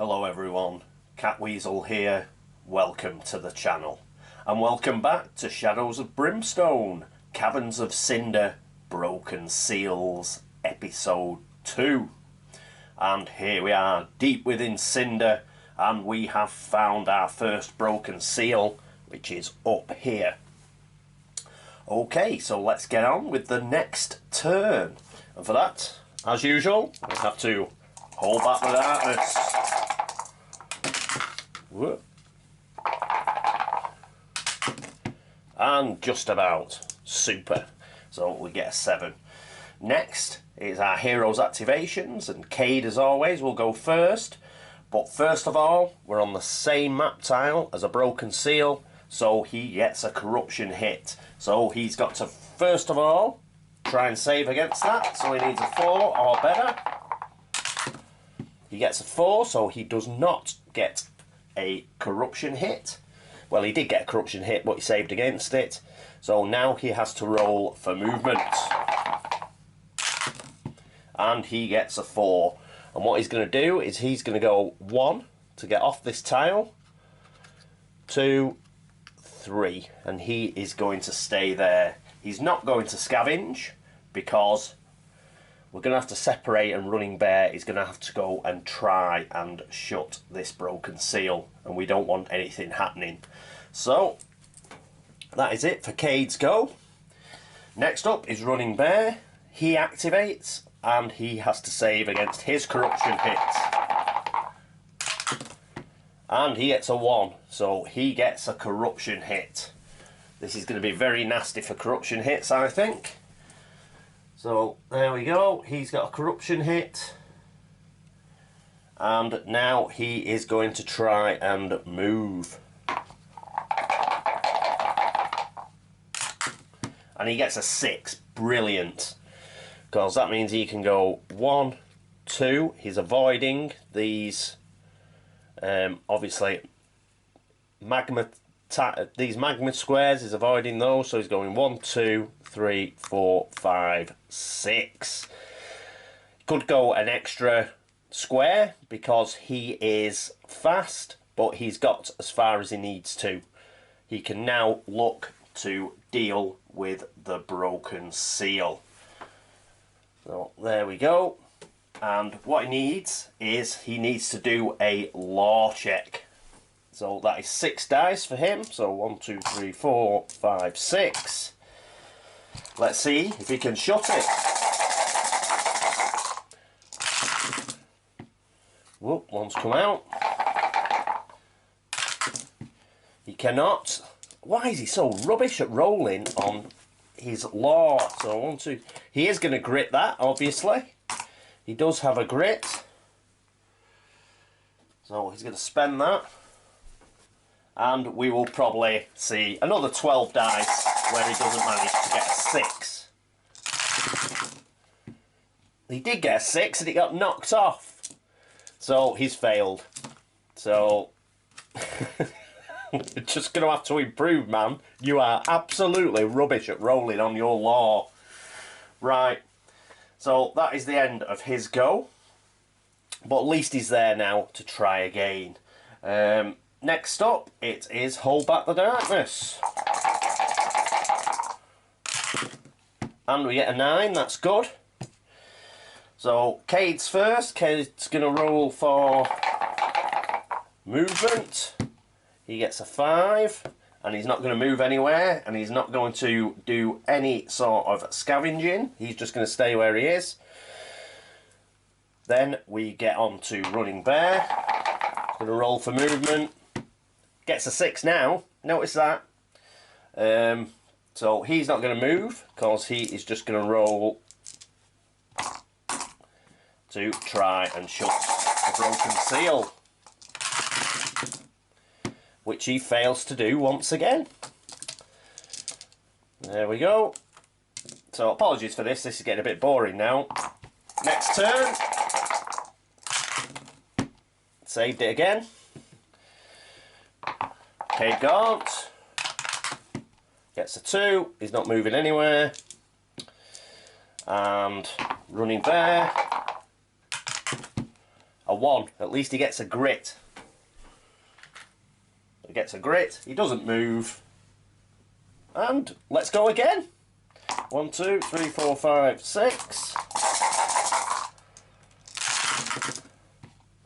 Hello everyone, Catweazle here, welcome to the channel. And welcome back to Shadows of Brimstone, Caverns of Cinder, Broken Seals, Episode 2. And here we are, deep within Cinder, and we have found our first broken seal, which is up here. Okay, so let's get on with the next turn. And for that, as usual, we have to hold back the darkness. Whoop. And just about. Super. So we get a 7. Next is our heroes activations, and Cade, as always, will go first. But first of all, we're on the same map tile as a broken seal, so he gets a corruption hit. So he's got to, first of all, try and save against that. So he needs a 4 or better. He gets a 4, so he does not get a corruption hit. Well, he did get a corruption hit, but he saved against it. So now he has to roll for movement. And he gets a 4. And what he's going to do is he's going to go 1 to get off this tile, 2, 3, and he is going to stay there. He's not going to scavenge because we're going to have to separate, and Running Bear is going to have to go and try and shut this broken seal, and we don't want anything happening. So that is it for Cade's go. Next up is Running Bear. He activates and he has to save against his corruption hit. And he gets a 1, so he gets a corruption hit. This is going to be very nasty for corruption hits, I think. So there we go, he's got a corruption hit. And now he is going to try and move. And he gets a 6, brilliant. Because that means he can go 1, 2, he's avoiding these, obviously, these magma squares, he's avoiding those, so he's going 1, 2, 3, 4, 5, 6. Could go an extra square because he is fast, but he's got as far as he needs to. He can now look to deal with the broken seal. So there we go. And what he needs is he needs to do a law check. So that is 6 dice for him. So 1, 2, 3, 4, 5, 6. Let's see if he can shut it. Whoop, one's come out. He cannot. Why is he so rubbish at rolling on his law? So 1, 2. He is going to grit that, obviously. He does have a grit. So he's going to spend that. And we will probably see another 12 dice where he doesn't manage to get a 6. He did get a 6 and it got knocked off. So he's failed. So you're just going to have to improve, man. You are absolutely rubbish at rolling on your law. Right. So that is the end of his go. But at least he's there now to try again. Next up, it is Hold Back the Darkness. And we get a 9, that's good. So Cade's first. Cade's going to roll for movement. He gets a 5, and he's not going to move anywhere, and he's not going to do any sort of scavenging. He's just going to stay where he is. Then we get on to Running Bear. Going to roll for movement. Gets a 6 now. Notice that. So he's not going to move because he is just going to roll to try and shut the broken seal, which he fails to do once again. There we go. So apologies for this. This is getting a bit boring now. Next turn. Saved it again. Cade Gaunt gets a 2, he's not moving anywhere. And Running Bear, a 1. At least he gets a grit. He gets a grit. He doesn't move. And let's go again. 1, 2, 3, 4, 5, 6.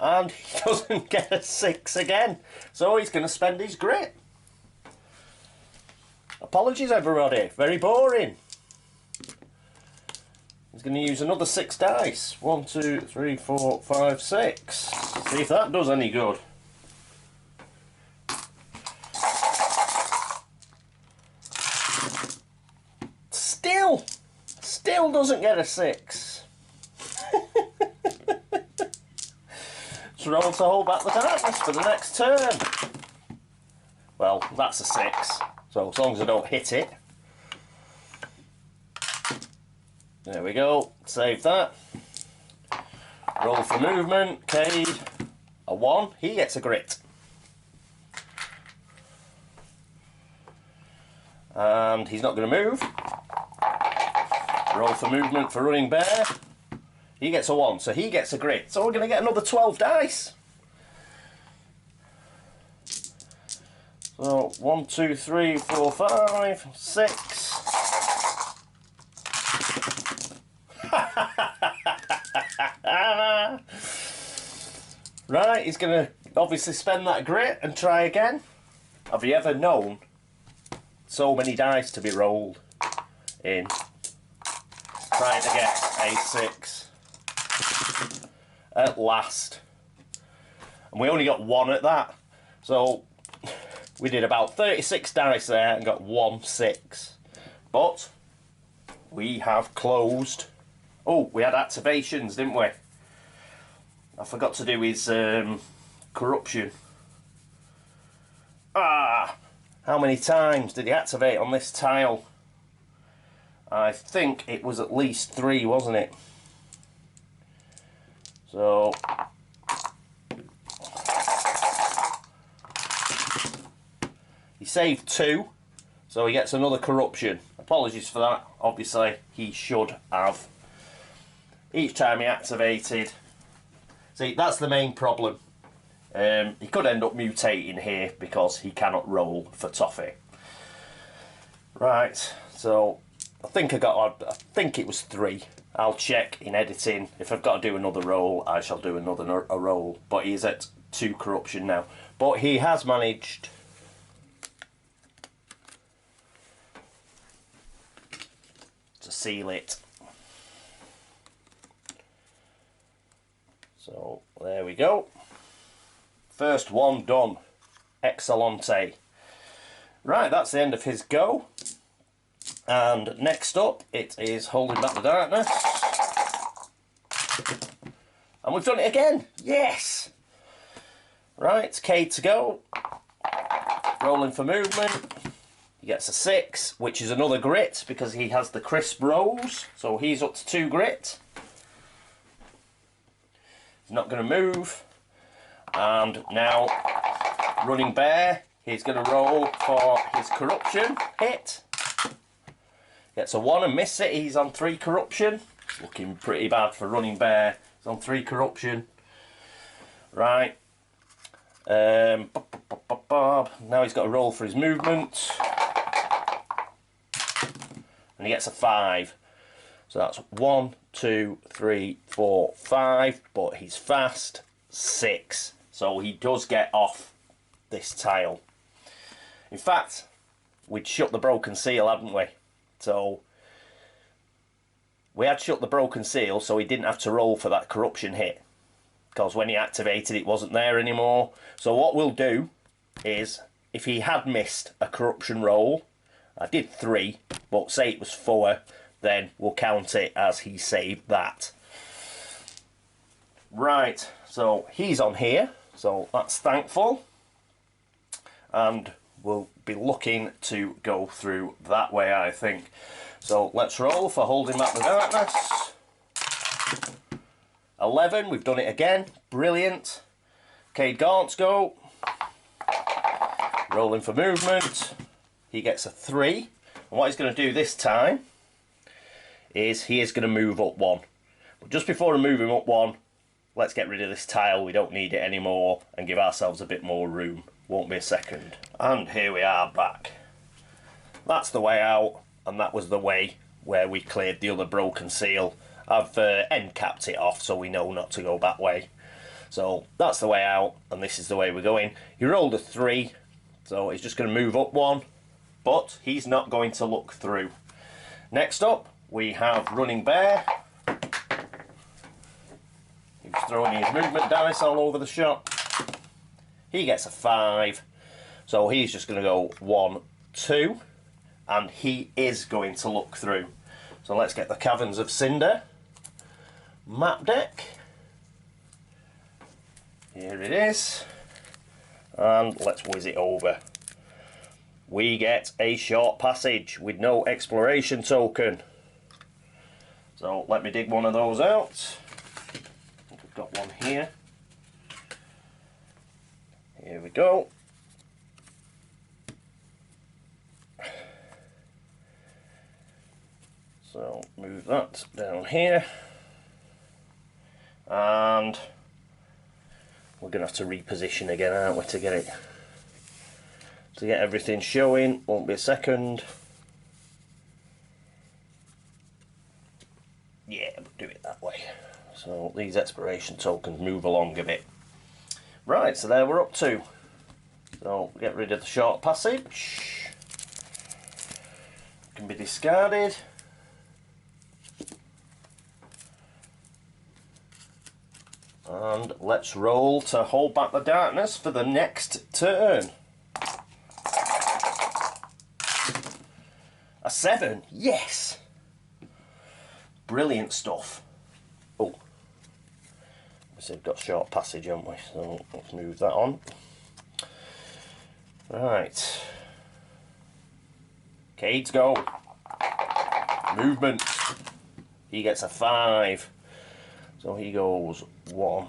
And he doesn't get a 6 again. So he's going to spend his grit. Apologies, everybody. Very boring. He's going to use another 6 dice. 1, 2, 3, 4, 5, 6. See if that does any good. Still doesn't get a 6. Let's roll to hold back the darkness for the next turn. Well, that's a 6. So as long as I don't hit it. There we go. Save that. Roll for movement. Cade. A 1. He gets a grit. And he's not going to move. Roll for movement for running bear. He gets a 1, so he gets a grit. So we're going to get another 12 dice. So 1, 2, 3, 4, 5, 6. Right, he's going to obviously spend that grit and try again. Have you ever known so many dice to be rolled in trying to get a 6 at last? And we only got 1 at that. So we did about 36 dice there and got 1 6. But we have closed. Oh, we had activations, didn't we? I forgot to do his corruption. How many times did he activate on this tile? I think it was at least 3, wasn't it? So he saved 2, so he gets another corruption. Apologies for that. Obviously, he should have. Each time he activated. See, that's the main problem. He could end up mutating here because he cannot roll for toffee. Right, so I think it was 3. I'll check in editing. If I've got to do another roll, I shall do another roll. But he's at 2 corruption now. But he has managed to seal it. So there we go. First one done. Excellente. Right, that's the end of his go. And next up, it is Holding Back the Darkness. And we've done it again. Yes! Right, Cade to go. Rolling for movement. He gets a 6, which is another grit because he has the crisp rolls. So he's up to 2 grit. He's not going to move. And now, running bear, he's going to roll for his corruption hit. Gets a 1 and miss it. He's on 3 corruption. Looking pretty bad for running bear. He's on 3 corruption. Right. Now he's got to roll for his movement. And he gets a 5. So that's 1, 2, 3, 4, 5. But he's fast. 6. So he does get off this tile. In fact, we'd shut the broken seal, hadn't we? So we had shut the broken seal so he didn't have to roll for that corruption hit. Because when he activated it wasn't there anymore. So what we'll do is, if he had missed a corruption roll, I did 3, but say it was 4, then we'll count it as he saved that. Right, so he's on here, so that's thankful. And we'll be looking to go through that way, I think. So let's roll for Holding Back the Darkness. 11, we've done it again. Brilliant. Cade Gaunt's go. Rolling for movement. He gets a 3. And what he's going to do this time is he is going to move up 1. But just before I move him up 1, let's get rid of this tile, we don't need it anymore, and give ourselves a bit more room. Won't be a second. And here we are back. That's the way out, and that was the way where we cleared the other broken seal. I've end capped it off so we know not to go that way. So that's the way out, and this is the way we're going. He rolled a 3, so he's just going to move up 1, but he's not going to look through. Next up, we have Running Bear. He's throwing his movement dice all over the shop. He gets a 5, so he's just going to go 1, 2, and he is going to look through. So let's get the Caverns of Cinder map deck. Here it is, and let's whiz it over. We get a short passage with no exploration token. So let me dig one of those out. I think I've got one here. Here we go. So move that down here, and we're going to have to reposition again, aren't we, to get everything showing. Won't be a second. Yeah, we'll do it that way. So these exploration tokens move along a bit. Right, so there we're up to. So get rid of the short passage. Can be discarded. And let's roll to hold back the darkness for the next turn. A 7, yes! Brilliant stuff. Oh, so we've got short passage, haven't we? So let's move that on. Right. Cade's go. Movement. He gets a 5. So he goes 1,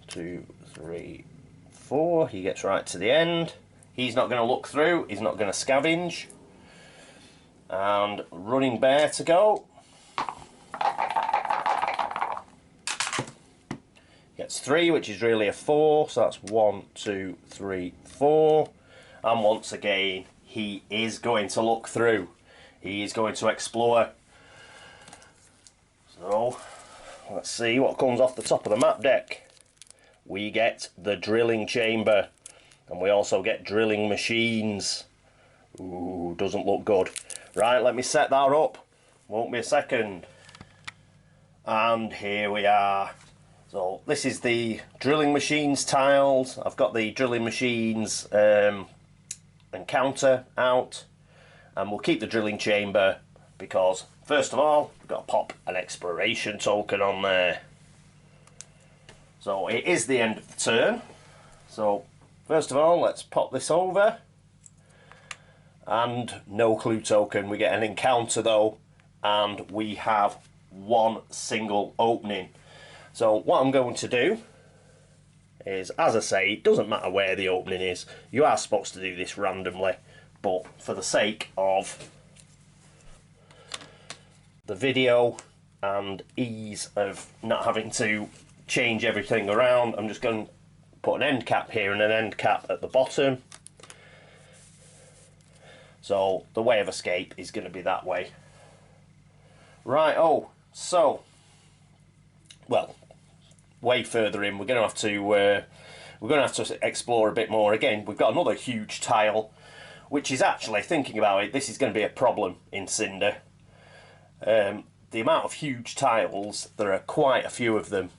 2, 3, 4. He gets right to the end. He's not going to look through. He's not going to scavenge. And Running Bear to go. Gets 3, which is really a 4. So that's 1, 2, 3, 4. And once again, he is going to look through. He is going to explore. So let's see what comes off the top of the map deck. We get the drilling chamber, and we also get drilling machines. Ooh, doesn't look good. Right, let me set that up. Won't be a second. And here we are. So this is the drilling machines tiles. I've got the drilling machines encounter out, and we'll keep the drilling chamber because first of all we've got to pop an exploration token on there. So it is the end of the turn. So first of all, let's pop this over, and no clue token. We get an encounter though, and we have one single opening. So what I'm going to do is, as I say, it doesn't matter where the opening is. You are supposed to do this randomly, but for the sake of the video and ease of not having to change everything around, I'm just going to put an end cap here and an end cap at the bottom. So the way of escape is going to be that way. Right, oh, so, well, way further in, we're going to have to explore a bit more. Again, we've got another huge tile, which is actually, thinking about it, this is going to be a problem in Cinder. The amount of huge tiles, there are quite a few of them.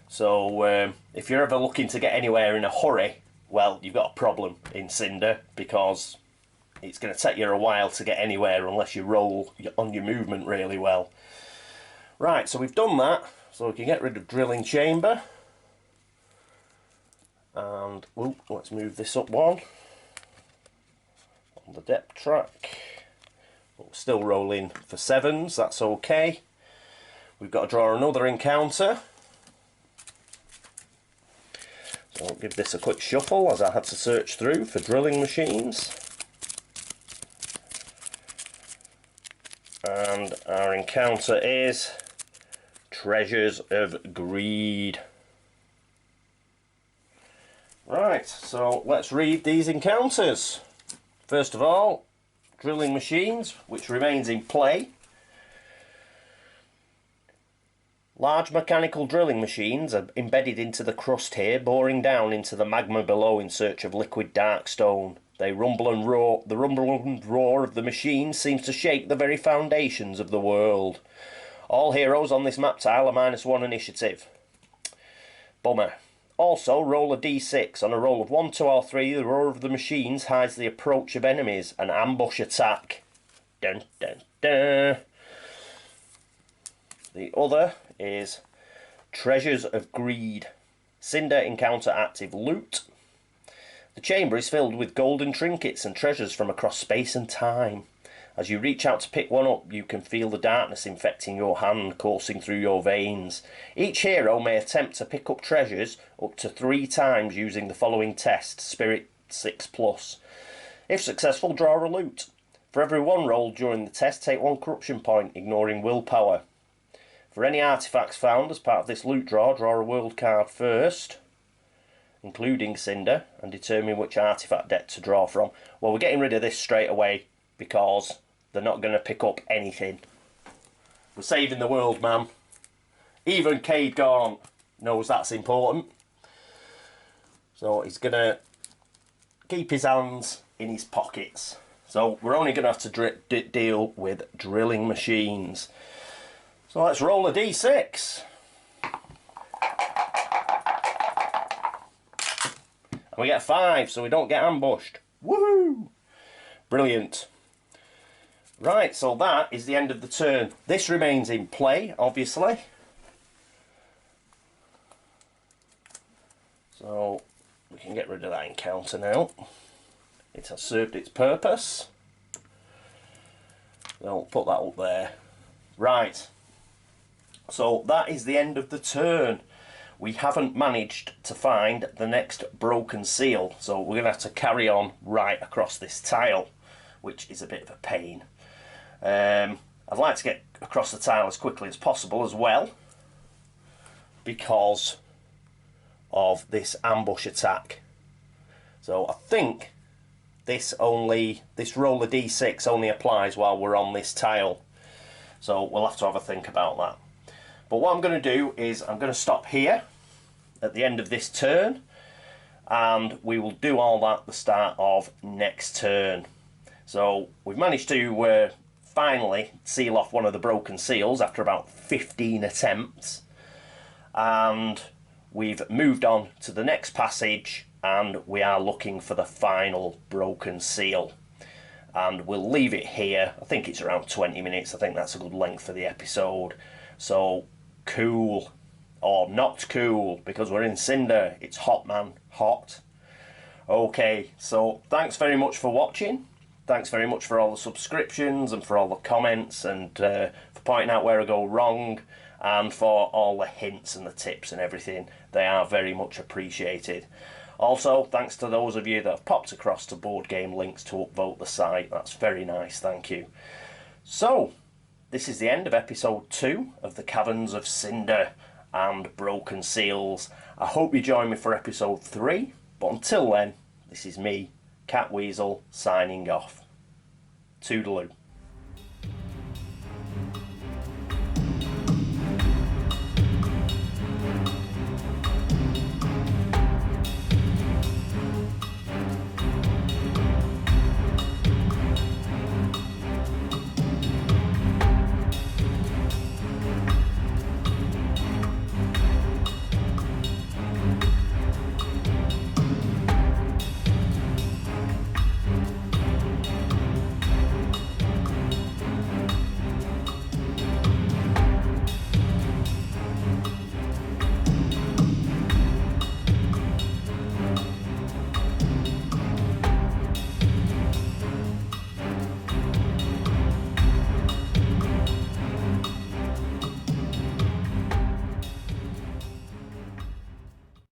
So if you're ever looking to get anywhere in a hurry, well, you've got a problem in Cinder, because it's going to take you a while to get anywhere unless you roll on your movement really well. Right, so we've done that. So we can get rid of drilling chamber. And ooh, let's move this up one on the depth track. But we're still rolling for 7s, that's okay. We've got to draw another encounter. So I'll give this a quick shuffle as I had to search through for drilling machines. And our encounter is Treasures of Greed. Right, so let's read these encounters. First of all, drilling machines, which remains in play. Large mechanical drilling machines are embedded into the crust here, boring down into the magma below in search of liquid dark stone. They rumble and roar. The rumble and roar of the machine seems to shake the very foundations of the world. All heroes on this map tile are -1 initiative. Bummer. Also, roll a d6. On a roll of 1, 2 or 3, the roar of the machines hides the approach of enemies. An ambush attack. Dun dun dun. The other is Treasures of Greed. Cinder encounter active loot. The chamber is filled with golden trinkets and treasures from across space and time. As you reach out to pick one up, you can feel the darkness infecting your hand, coursing through your veins. Each hero may attempt to pick up treasures up to 3 times using the following test, Spirit 6+. If successful, draw a loot. For every 1 rolled during the test, take 1 corruption point, ignoring willpower. For any artifacts found as part of this loot draw, draw a world card first, including Cinder, and determine which artifact deck to draw from. Well, we're getting rid of this straight away because they're not going to pick up anything. We're saving the world, man. Even Cade Gaunt knows that's important. So he's going to keep his hands in his pockets. So we're only going to have to deal with drilling machines. So let's roll a d6. And we get 5, so we don't get ambushed. Woohoo! Brilliant. Right, so that is the end of the turn. This remains in play, obviously. So we can get rid of that encounter now. It has served its purpose. I'll put that up there. Right. So that is the end of the turn. We haven't managed to find the next broken seal, so we're going to have to carry on right across this tile, which is a bit of a pain. I'd like to get across the tile as quickly as possible as well, because of this ambush attack. So I think this roll of d6 only applies while we're on this tile, so we'll have to have a think about that. But what I'm going to do is I'm going to stop here at the end of this turn, and we will do all that at the start of next turn. So we've managed to finally seal off one of the broken seals after about 15 attempts, and we've moved on to the next passage, and we are looking for the final broken seal. And we'll leave it here. I think it's around 20 minutes. I think that's a good length for the episode. So cool, or not cool, because we're in Cinder. It's hot, man, hot. Okay, so thanks very much for watching. Thanks very much for all the subscriptions and for all the comments, and for pointing out where I go wrong, and for all the hints and the tips and everything. They are very much appreciated. Also, thanks to those of you that have popped across to Board Game Links to upvote the site. That's very nice, thank you. So, this is the end of episode 2 of the Caverns of Cinder and Broken Seals. I hope you join me for episode 3, but until then, this is me, Catweazle, signing off. Toodaloo.